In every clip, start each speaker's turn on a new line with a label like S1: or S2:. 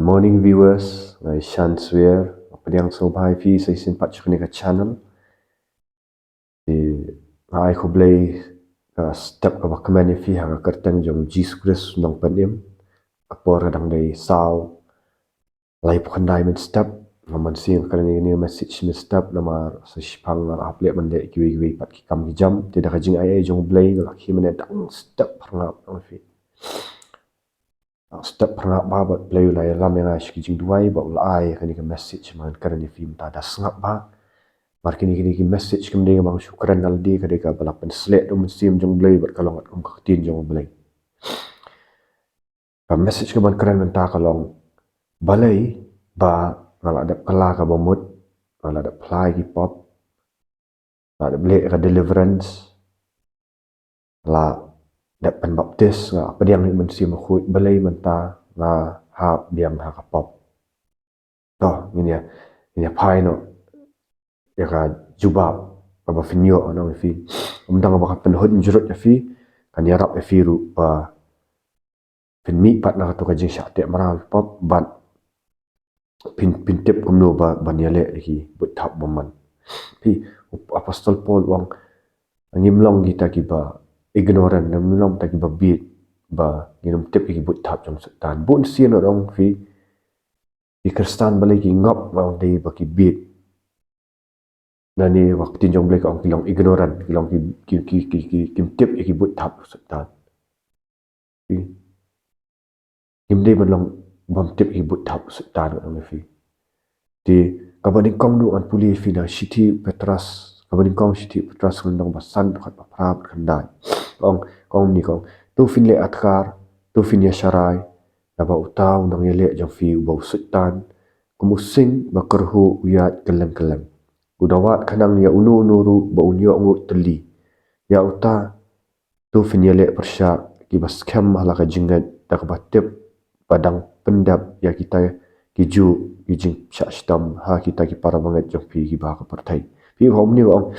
S1: morning viewers, ngai Shan Swear, pediang sobhai fi sai sin pat chukni ka channel. Di ngai ko blay step ka bakman fi ha ka kertang jong Jesus Christ nong panim. Apor kadang dai saw lai pukandai men step ngaman sing kan ni message men step nama sa shipang na upload man dai kiwi pat ki kam ki jam tidak ka jing ai jong blay la ki men dang step ngap nong fi. Step pernah babat play ulai lam yang asyik jing duai ba ulai kan ni message man kan ni film ta das ngap ba mar kini kini message kem ding bang syukran aldi ka deka balapan slate dum sim jong blay bat kalong at kum tin jong blay pa message ke ban keren menta kalong balai ba ngala ada kala ka bomut ngala ada play ki pop ada blay ka deliverance la dat pen baptis nga apa yang men sim khu balai menta nga ha biang ha ka pop to ni ya pai no ya ka jubab ba finyo no fi umdang ba pen hod jurut ya fi kan ya rap ya fi ru pa pin mi pat na to ka jing sha te mara pop ban pin tip kum no ba banyale ki but thap boman fi apostol paul wang ngimlong kita ki ba ignorant na ngimlong ta ki ba bit ba nginum tip ki but thap jong setan bun sien orang fi di kristan balai ki ngap wang dei ba ki bit nani waktu jong blek ong kilong ignorant kilong ki tip ki but thap setan fi imdei balong bom tip ki but thap setan ong fi di kabading kong du an puli fi na city petras kabading kong city petras ngandong basan khat pa pra khandai kong ni kong tu fin le atkar tu fin ya sharai na ba utaw nang yele jong fi bo setan kumusing bakerhu uyat keleng udawat kanang ya unu nuru ba unyo ngu teli ya uta tu fin yele persya ki bas kham hala ka jingat tak batip padang pendap ya kita kiju kijing syastam ha kita ki para banget jong pi ki ba ka partai pi hom ni ong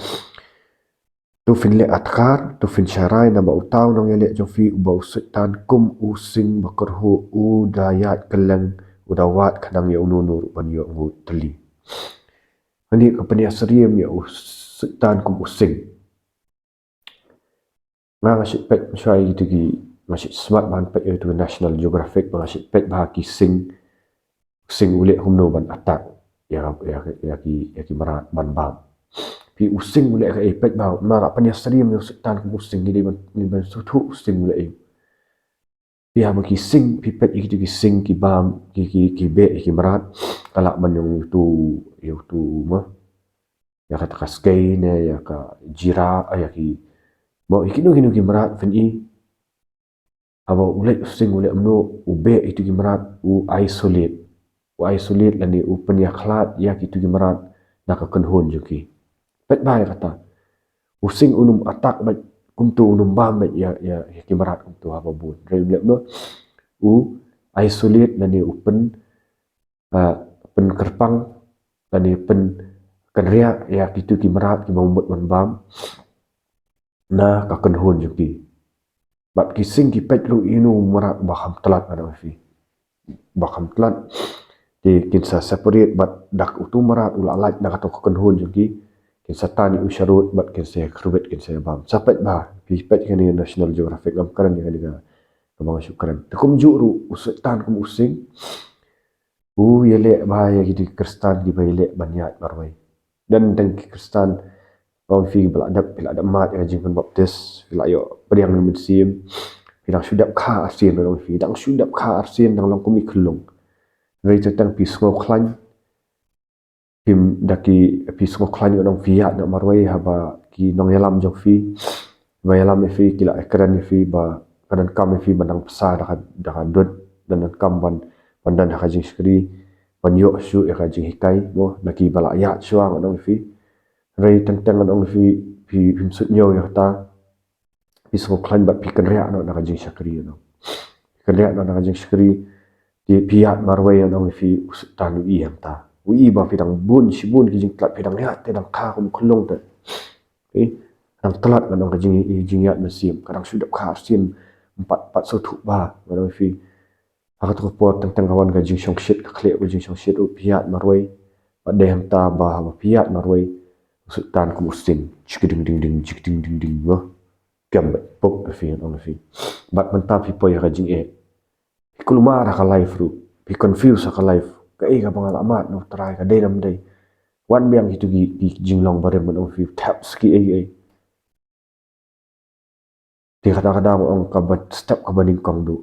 S1: tu fin le atkar tu fin sharai na ba utaw nang yele jong fi ba setan kum using bakerhu udayat keleng udawat kanang ya unu nuru ban yo ngu teli ani kapani asriem ya setan kum using ngasih pet syai gitu ki ngasih smart ban pet itu National Geographic ngasih pet bah ki sing ule humno ban atak ya ki marat ban bab pi using ule ka pet bah mara pani asriem ya setan kum using ni ban sutu using ule pi ha ki sing pi pet gitu ki sing ki bam ki be ki marat kalak ban yang tu mah ya kata kaskai ne ya ka jira ya ki bo ikino ki marat fin i aba ule sing ule amno ube itu ki marat isolate lani open ya khlat ya ki tu ki marat na ka kanhon juki pet bai kata using unum atak ba kumtu unum bam ba ya ki marat kumtu aba bun re ule no isolate lani open pen kerpang lani pen kanria ya kitu ki marat ki mamut man bam na ka kanhon juki bat kising ki petru inu marat baham telat ada fi baham telat di kinsa separate bat dak utu marat ula alait na ka kanhon juki kinsa tani usharut bat kinsa krubet kinsa bam sapet ba pi pet kan National Geographic am karan ni ga kamang syukran takum juru usetan kum using yele bahaya gitu kristan di baile banyat marwai dan kristan orang fi bila ada mat yang jingkan baptis bila yo beriang min sim bila sudah kha arsin orang fi dang sudah kha arsin dang long kumi kelung rei tang pi smo khlan pim daki pi smo khlan orang fiat nak marwai haba ki nong yalam jong fi ba yalam fi kila ekran fi ba kanan kam fi bandang pesa dah dot dan kam bandan ha jing skri banyo su ya jing hikai mo naki bala ya chuang orang fi rei tang orang fi pim sut nyo ya ta pi so klan bat pi kenria no na jing skri no kenria no na jing skri di piat marwai orang fi usutan ui ham ta ui ba fi dang bun ki jing tlat fi dang ya te dang kha kum khulong ta dang tlat no na jing ya mesim kadang sudah kha sim 4 1 ba orang fi Akat ko po tentang kawan ka jing syong shit ka klik ko jing syong shit piat marway. Pada yang tabah piat marway. Sultan ku musim. Cik ding ding ding cik ding ding ding. Gambat pop fi on fi. Bat mentap fi poy ka jing Ikul marah ka life ru. Pi confuse ka life. Ka ka pengalaman no try ka day nam day. Wan biang itu gi jinglong bareng man on fi tap ski Di kadang-kadang orang kabat step kabaning kong du.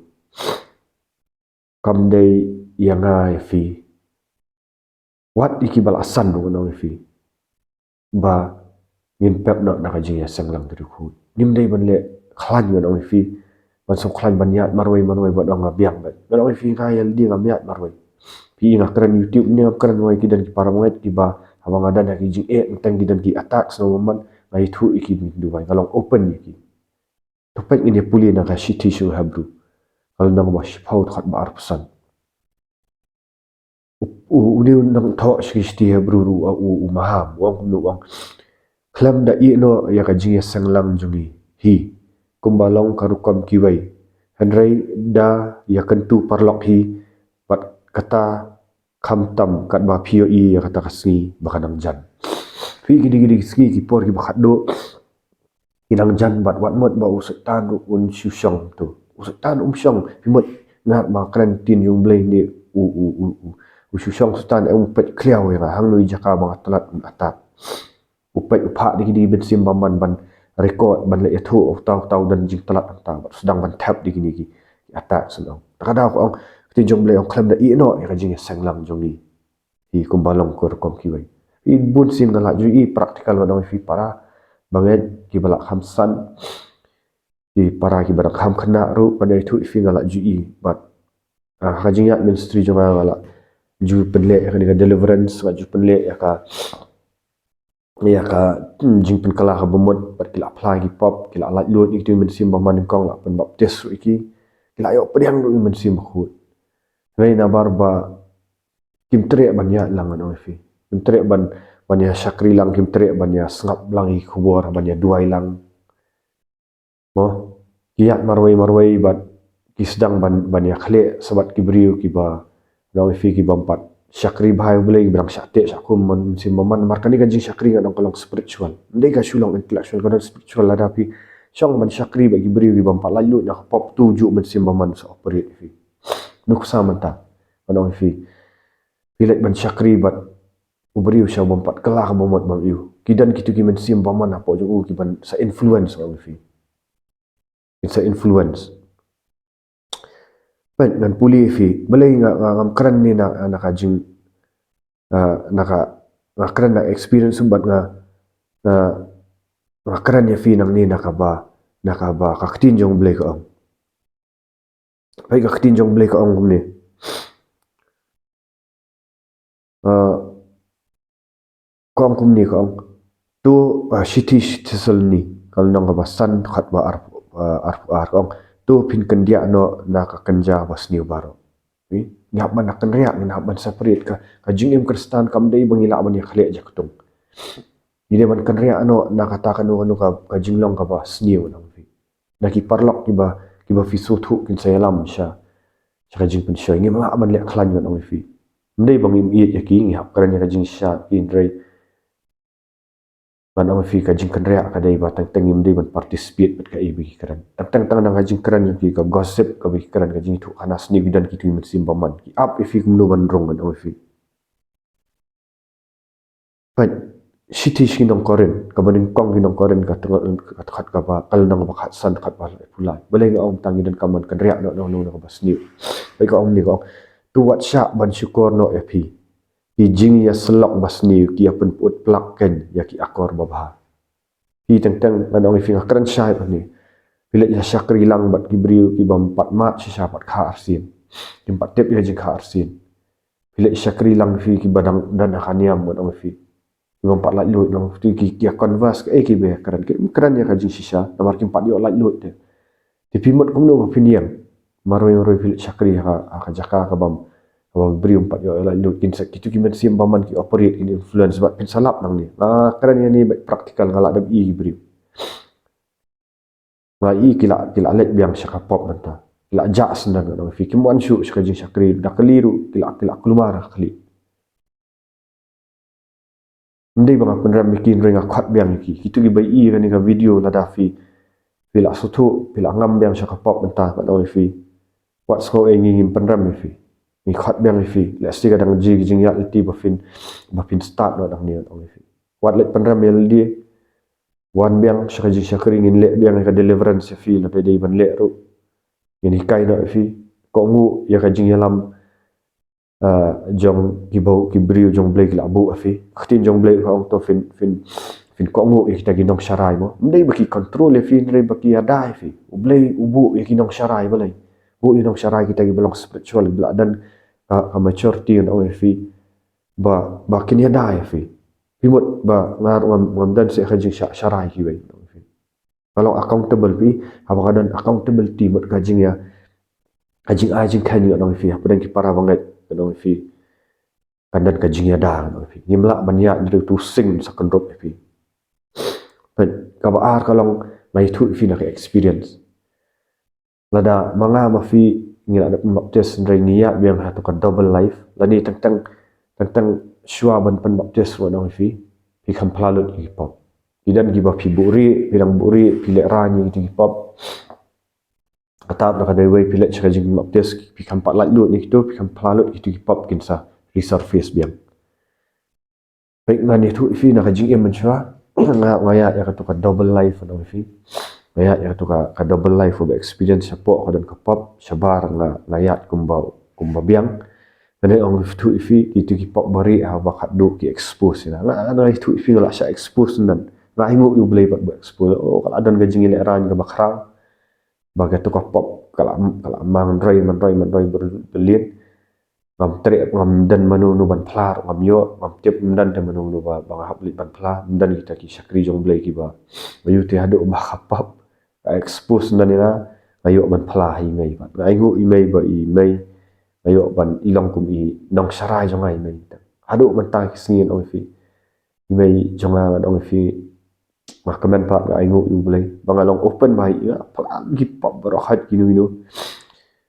S1: Kam day yang ngai fi. Wat iki bal asan du nang fi. Ba ngin pep nak nakajing ya senglang dari ku. Nim day ban le khlan ngan on fi. Ban so khlan ban yat marway ban ong biang ban. Ban on fi kayal di ngam yat marway. Pi ngakran YouTube ni ngakran wai kidan ki paramwet ki ba abang ada nak jing tentang kidan ki attack so man ngai thu iki du bai kalong open iki. Topek ini puli nak shiti shu habru. Kalau nang ba shipau khat ba arpsan. Uni nang thok shiti habru ru maham wang nu wang. Klam da i no ya ka jing sanglang jungi hi. Kumbalong karukam kiwai. Henry da ya kentu parlok hi bat kata kamtam kat ba POE ya kata kasni bakanang jan. Fi gidi ski ki por ki bakat do inang jan bat wat mot ba usetan un syusyong tu usetan syong pimot ngat ba karantin yung blay ni syusyong sutan pet kliaw ya hang lui jaka ba talat atat upet upha di bensim baman ban record ban le ethu tau dan jing talat anta sedang ban tap di gini ki atat senong takada ko tin jong blay on klem da i no ya jing sanglang jong ni hi kumbalong ko kom kiwai i bun sim ngala ju i praktikal wadang fi para banget ki balak khamsan di para ki barak kham khana ru pada itu ifi ngala jui but hajingya ministry jonga ngala ju penle ka ni deliverance ka ju penle ya ka jing pen kala ka bomot bat kila apply ki pop kila alat load itu mensim baman kong la pen baptis ru iki kila yo pediang ru mensim khut ngai na barba kim tre banyak langan ofi kim tre ban banyak syakri lang kim trek banyak sengap lang kubur banyak dua lang mo kiat marwai bat ki sedang banyak khle sabat kibriu ki ba dong fi ki bampat syakri bhai boleh berang syate syakum man simaman markani kan jing syakri ngadong kolong spiritual ndai ka syulong intellectual kan spiritual ada pi syong man syakri bagi briu ki bampat lalu nak pop tuju man simaman so operate fi nuk samanta dong fi pilek ban syakri bat uberiu siya bompat kelah bomot bang iu kidan kitu ki mensim baman apa jo ki ban sa influence bang fi it's a influence pen nan puli fi balai ngam kran ni nak ajing nak kran nak experience bat nga kran ya fi nang ni nakaba kaktin jong blai ko ang pai kaktin jong blai ko ang ni kong kum ni kong tu shiti sel ni kalau nang ba san khat ba ar kong tu pin kendia no na ka kenja bas ni baro ngap man nak kenria ngap man separate ka jing em kristan kam dei bangila man ya khle ja kutung ide man kenria no na kata kan no ka jinglong ka bas ni nang fi na ki parlok ki ba fi su thu kin sayalam sha ka jing pin shoy ngi ma man le khlan nang fi ndei bangim i ya ki ngap kan ya ka jing sha in rei ban am fi ka jing kan rea ka dai ba tang tangim dei ban participate bat ka ibi karan tang nang ka jing karan ki ka gossip ka bi karan ka jing thu anas ni bidan ki tu sim baman ki up if you no ban rong ban am fi but shiti shi nong koren ka banin kong nong koren ka khat ka ba kal nang ba khat san khat ba pulai balai nga om tangi dan kaman kan rea no ka bas ni bai ka om ni ko tu wat sha ban syukur no epi ki jing ya selok basni ki apun put plak ken ya ki akor babha ki teng manong fi ngakran syai ni bila ya syakri lang bat ki briu ki bampat mat sya pat kha arsin tempat tep ya jing kha arsin bila syakri lang fi ki badang dan akhaniam manong fi ki bampat lat lut nang fi ki converse ki be karan ya ka jing sisa namar ki pat yo lat lut de tapi mot kumno opinion maroi bila syakri ha jaka ka bam awal beri empat yo la lu kin sak kitu kimen sim baman ki operate in influence bat pin salap nang ni karan ni praktikal ngala dab i beri ngai kila alet biang syaka pop nanta kila jak senang dong fi kimuan syu sekajing syakri dak keliru kila keluar kali ndai bang penram bikin ring akwat biang ki itu gi bai i kan ga video la da fi pila sutu pila ngam biang syakapop mentah ka dong fi wat sko engin penram fi ni khat biang fi la sti kadang ji jing ya liti bafin start no dang ni dong fi wat let penram yel di wan biang sekajing syakri ngin le biang ka deliverance fi la pe dei ban le ru ini kai no fi ko ngu ya kajing yalam jong kibau kibriu jong blai la bu afi khtin jong blai ko to fin ko ngu ikta ginong sharai mo ndai baki control fi ndai baki ada fi blai ubu yakinong sharai balai bu inong sharai kita gi belong spiritual bla dan ka maturity on fi ba kin ada fi pimut ba ngar ngam dan se kajing sharai ki bai kalau accountable fi habadan accountability mot kajing ya kajing ajing kan yo dong fi hapadan ki para banget dong fi kandan kajing ya da dong fi ngimla banya dir tu sing sakandrop fi pen ka ba ar kalong mai thu fi na experience lada manga ma fi ngira da baptis ndrai niya biang ha to ka double life lani tang shua ban pan baptis wa dong fi kam plalut ki pop idan gi ba fi buri pirang buri pile rani ki pop atap na kadai wei pilet chakajing baptis pi kam pat lut ni tu pi kam plalut itu ki pop kinsa resurface biang baik ngani thu fi na kajing em manchwa ngaya ya ka double life na fi ngaya ya ka double life of experience sapo ka dan ka pop sabar ngaya kumba biang kane ong thu fi itu ki pop bari ha ba khadu ki expose na na thu fi la sha expose nan na ingu yu blai ba expose o kala dan kajing ile ran ka bakra bagai tu pop kala man roi berlin ngam tre ngam dan manu nu ban plar ngam yo ngam tip dan dan manu nu ba bang habli ban plar dan kita ki syakri jong blai ki ba bayu ti hadu ba khapap expose dan ina ayo ban plar hi ngai ba ngai ngu i mai ba i mai ayo ban ilong kum i nong sarai jong ai mai hadu ban ta ki singin ong fi i mai jong a dong fi mahkaman pak ngai ngu yu blai bangalong open mai ya pagi pop berohat gini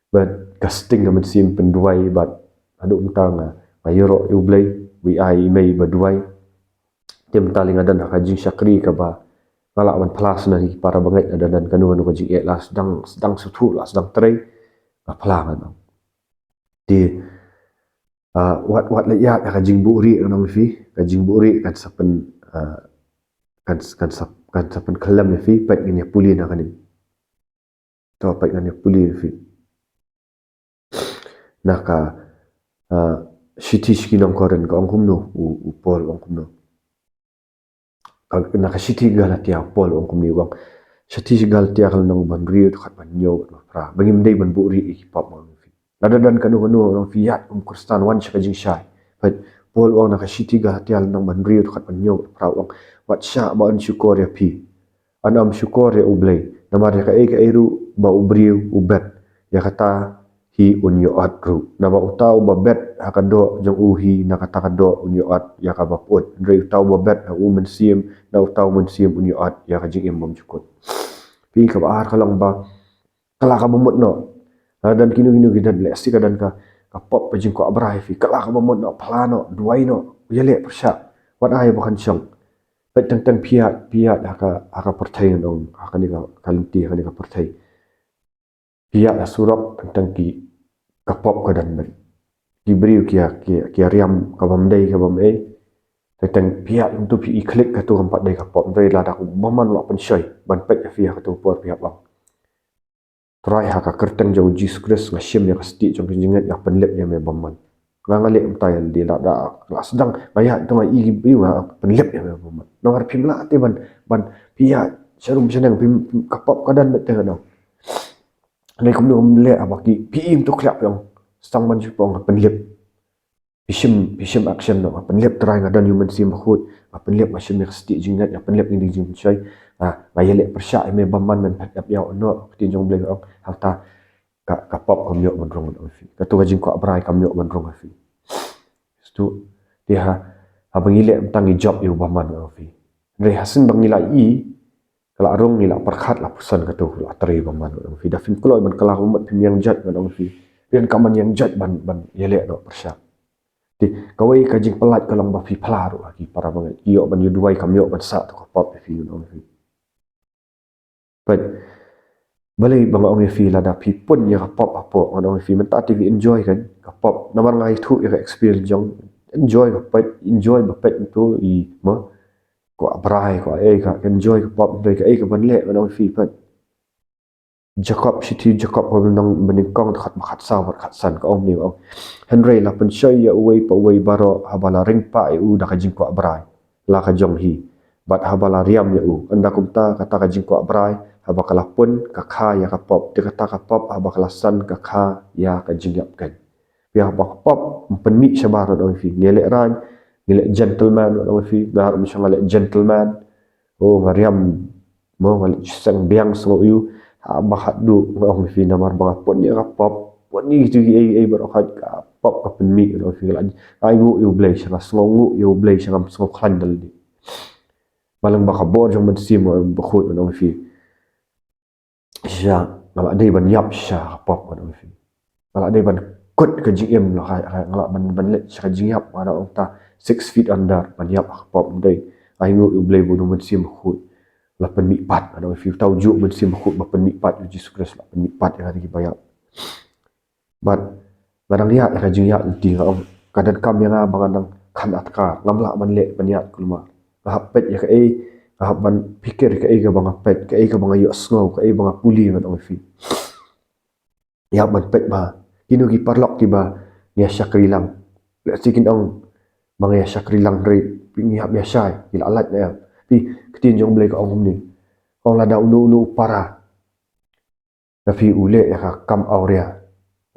S1: but casting gamen sim penduai but adu utang mayoro yu blai wi ai mai baduai tim taling adan hajing syakri ka ba kala wan plus na para bangai ada dan kanu kanu kajing la sedang sutu la sedang trai ka plang ana di wat la ya kajing buri ana fi kajing buri kan sapen kan sapen kelam fi pat ini puli na kanin to pat ini puli fi naka shiti skinong koren ka ongkum no u pol ongkum no naka shiti galatia pol ongkum ni wang shiti galatia kal nong ban rio khat ban nyo pra bangim dei ban buri ki pop mang fi lada dan kanu nong fi yat kurstan wan shakajing shai pat pol ong naka shiti galatia nong ban rio khat ban nyo pra wang wat sha ba an syukur ya pi anam syukur ya ublay namar ya ka eru ba ubriu ubet ya kata hi unyo atru naba utau ba bet hakado jong uhi nakata kado unyo at ya ka baput ndre utau ba bet na mensim na utau mensim unyo at ya ka jing bom jukut pi ka ar kalang ba kala ka bomot no dan kinu gidan le sti kadan ka pop pajing ko abrai fi kala ka bomot no plano duai no yele persya wat ai bukan syang bet tentang piat haka pertai dong haka ni ka kalinti haka ni ka pertai piat surok tentang ki kapop kadan ben kibriu kia riam kabamdai kabamai tentang piat untuk pi klik ka tu empat dai kapop ndai la dak baman wa pensoi ban pet fi haka tu por piat bang try haka kerteng jauh Jesus Christ ngasim ya kasti jong jingat ya penlep ya me baman ngale umtai di la da sedang maya tu mai igi biu penlep ya me baman nongar pimla te ban piat serum senang pim kapop kadan betul dong nei kum dong le abaki pim tu klap yang stang man jupong penlep pisim action no penlep try ngadan human sim khut penlep masim ya kasti jingat ya penlep ini jing chai ngayele persya me baman men pet ya no tin jong bleng hata kapop kamyo mandrong no fi katu gajing ko abrai kamyo mandrong fi stu dia abangile tang job yu baman no fi re hasin bangila i la rong ni la perkhat la pusan ka tu la teri baman dong fi da fin kloi ban kala umat pim yang jat dong fi pian kaman yang jat ban yele no persyak ti kawai ka jing pelat kalong ba fi phlaru ki para bangai yo ban yu duai kam yo ban sa to ko pop fi dong fi but balai bang ong fi la da pi pun ya ka pop apo ong fi men ta tv enjoy kan ka pop namar ngai thu ya experience jong enjoy ka pet enjoy ba pet tu I mo ko abrai ko ka enjoy ka pop doi ka ka ban le ong fi pet Jacob City Jacob ko nang bening kong khat khat sa wat khat san ka ong ni ong Henry la pen shoy ya uwei pa uwei baro habala ring pa u da ka jing ko abrai la ka jong hi bat habala riam ya u anda kumta kata ka jing ko abrai habakala pun ka kha ya ka pop te kata ka pop habakala san ka kha ya ka jing yap kan ya habak pop pen mi shabar ong fi ngele ran ngele gentleman ong fi dar mi ngale gentleman oh ngariam mo ngale sang biang so yu bahat du ong fi namar bang pon ya ka pop pon ni tu ai bar khat ka pop ka pen mi ong fi lan ai ngu yu blay sha ngu yu blay sha ngam so khan dal di malang ba ka bor jong man sim ba khut ong fi sha ngala dei ban yap sha pop ong fi ngala dei ban kot ka gm la ngala ban let sha jing yap ada ong ta 6 feet under ban yap pop dei ai ngu yu blay bu man sim khut la pen mi pat ada fi tau ju men sim khut ba pen mi pat Jesus Christ la pen mi pat ya ki bayap but kadang lihat ya jing ya ti kadang kam yang bang nang khan atka ngamla man le panyat kulma hapet ya ka ban pikir ka ga bang pet ka bang yo snow ka bang puli ngat ong fi ya ban pet ba kinu ki parlok ki ba ya syakrilang le sikin ong bang ya syakrilang ri pingi hab ya syai ila alat ya pi ketin jong blai ka ong ni ong la da unu para na fi ule ya ka kam aurea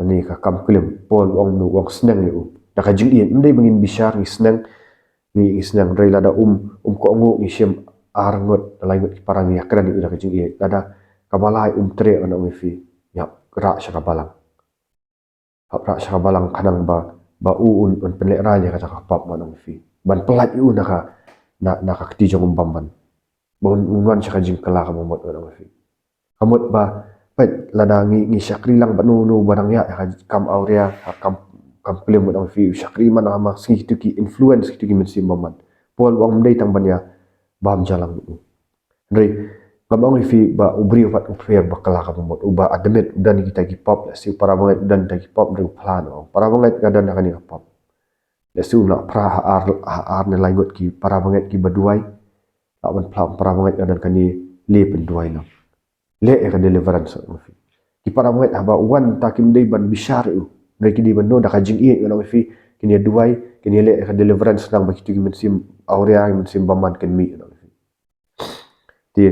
S1: ani ka kam klim pol ong nu ong sneng ni da ka jing in ndai bangin bishar ni sneng rei la da ko ngu ni shem arngot lai ngot parang ya kran ni da ka jing in da kabalai tre ana ong fi ya ra sha kabalang ra sha kabalang kanang ba un penle ra ya ka pap man ong fi ban pelat u na ka kti jong bamban bon unwan sha ka jing kala ka momot ong fi kamot ba pet lada ngi syakri lang banu barang ya kam aurea kam film ong fi syakri man ama ski tu ki influence tu ki mensim baman pol wang dei tang banya bam jalang rei ngabang fi ba ubri wat fair bakala ka momot uba admet dan kita ki pop si para banget dan ki pop dari plan para banget gadan kan ni pop lesu na pra ar ne langot ki para banget ki baduai lawan para banget gadan kan ni le penduai na le ka deliverance fi ki para banget haba wan takim dei ban bishar u reki di ban no da ka jing i no fi kini duai kini le ka deliverance nang baki tu men sim aurea men sim baman kan mi no fi ti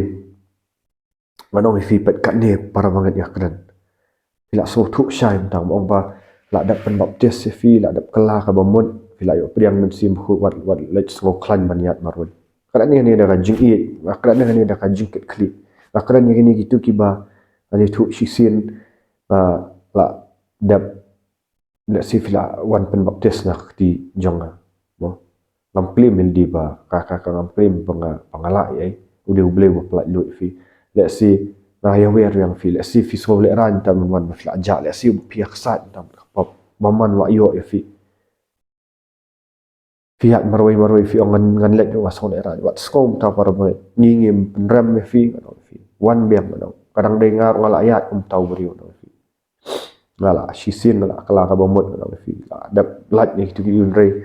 S1: manong fi pet kat ne para banget ya kran ila so thu shai tang ong ba la dat pen baptis fi la dat kala ka bamut fi la yo priang men sim khu wat let's go klan baniat marun kran ni da ka jing i kran ni da ka jing ket kli akran ni gitu kiba ani thu shisin la dap la sifla wan pen baptis na ti jonga mo lampli mil di ba ka lampli pangala ai ude uble bo pla lu fi la si na ya wer yang fi la si fi so le ran tam man fla ja la si piak sat tam pop maman wa yo fi fiat marwai fi ngan let wa so le ran wat skom ta par ba ngim ram fi wan biang no kadang dengar ngala ayat tau beriu no fi ngala shisin ngala kala ka bomot no fi dap lat ni tu yun re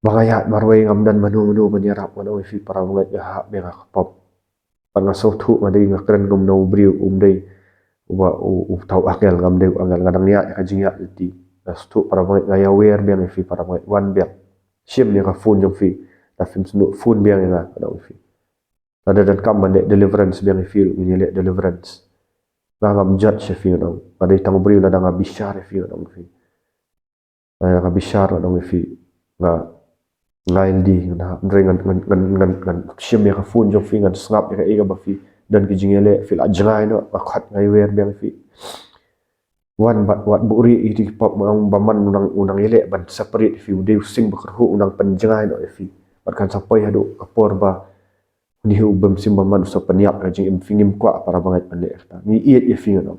S1: bangayat marwai ngam dan manu menyerap no fi para ngat ya ha be ka pop pang so thu ma dei ngakren gum no beriu dei uba tau akal ngam dei angal kadang ya ka jinga ti stu para ngat ngaya wer biang fi para ngat wan biang sim ni ka phone jong fi da fin sunu phone biang nga no fi ada dan kam mande deliverance biang feel ini le deliverance na ngam judge feel no pada tang beri la dang bishar feel no fi na bishar no fi na lain di na ngan sim ya ka phone jong fi ngan snap ya ka ba fi dan ki jingele feel ajngai no akhat ngai wer biang fi wan bat wat buri iti pop mang baman unang ile ban separate fi de sing bakru unang panjangai no fi bat kan sapai hadu kapor ba ni ubam simbaman so paniap ka jing fingim kwa para bangai pande ta ni iet ye fingo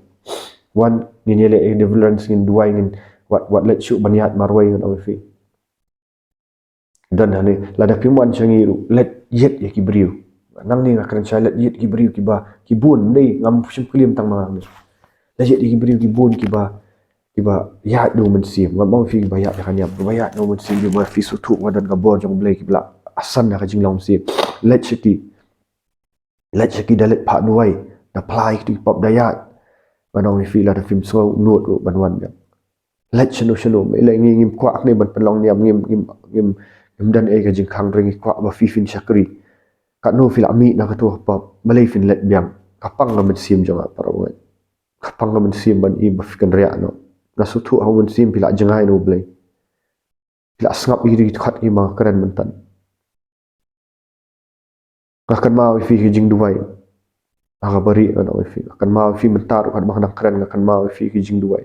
S1: one ni le development in dua ingin what let shoot baniat marwai ngam fi dan hane lada pimuan changiru let yet ye kibriu nang ni ngakran cha let yet kibriu ki ba ki bun nei ngam sim kulim tang mang ni let yet kibriu ki bun ki ba ya do men sim ngam bang fi ba ya kan ya ba ya no men sim ba fi su thu wadan ga bor jong blai ki bla asan na ka jing long sim let chiki dalet pa nuai na plai ki pop dayat manong fi la da film so nuot ro banwan ya let chano me le ngim kwa ne ban pelong niam ngim dan e ga jing khang ring kwa ba fi fin chakri ka no fil ami na ka to pop malai fin let biang kapang na men sim jonga parawai kapang na men sim ban i ba fikan ria no na su thu ha men sim pila jangai no blai pila ngap i ri khat i ma karen mentan ngakan ma fi ki jing duai aga bari no fi kan ma fi mentar kan ma karen ngakan ma fi ki jing duai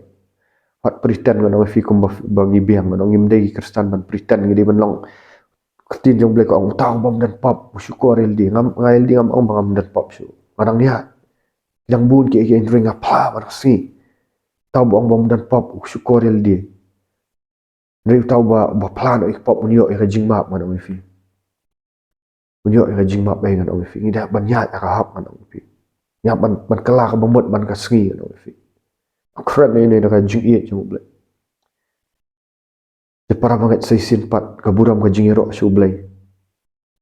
S1: pat pretend ngano fi kum bangi biang ngano ngim dei kristan ban pretend ngi ban long tin jong blek ong tang bom dan pop syukur LD ngam ngai LD ngam ong bangam dan pop su ngadang dia yang bun ki ring apa bar si tau bom dan pop syukur LD ngai tau ba plan ik pop unyo ik jing map ngano fi unyo ik jing map bang ngano fi ngi da ban ya ka hap ngano fi ya ban kala ka bomot ban ka sngi ngano fi keren ni da ka jing ie jong blek de para banget sai sin pat ka buram ka jingero su blai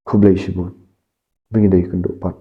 S1: ku blai sibun bingi dai kendo pat